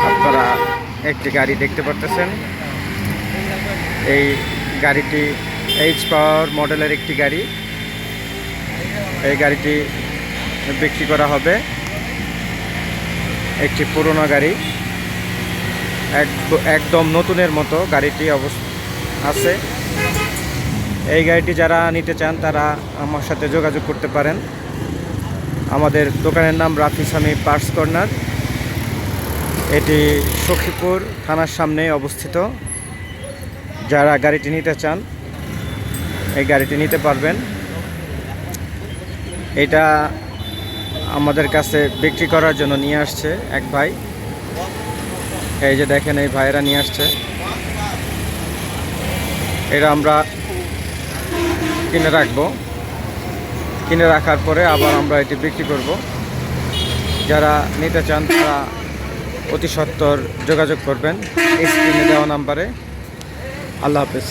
আপনারা একটি গাড়ি দেখতে পাচ্ছেন। এই গাড়িটি এইচ পাওয়ার মডেলের একটি গাড়ি। এই গাড়িটি বিক্রি করা হবে। একটি পুরনো গাড়ি, একদম নতুনের মতো গাড়িটি আছে। এই গাড়িটি যারা নিতে চান তারা আমার সাথে যোগাযোগ করতে পারেন। আমাদের দোকানের নাম রাফি সামি পার্টস কর্নার। এটি সখীপুর থানার সামনে অবস্থিত। যারা গাড়িটি নিতে চান এই গাড়িটি নিতে পারবেন। এটা আমাদের কাছে বিক্রি করার জন্য নিয়ে আসছে এক ভাই। এই যে দেখেন, এই ভাইয়েরা নিয়ে আসছে। এটা আমরা কিনে রাখবো, কিনে রাখার পরে আবার আমরা এটি বিক্রি করব। যারা নিতে চান তারা অতি সত্বর যোগাযোগ করবেন স্ক্রিনে দেওয়া নাম্বারে। আল্লাহ হাফেজ।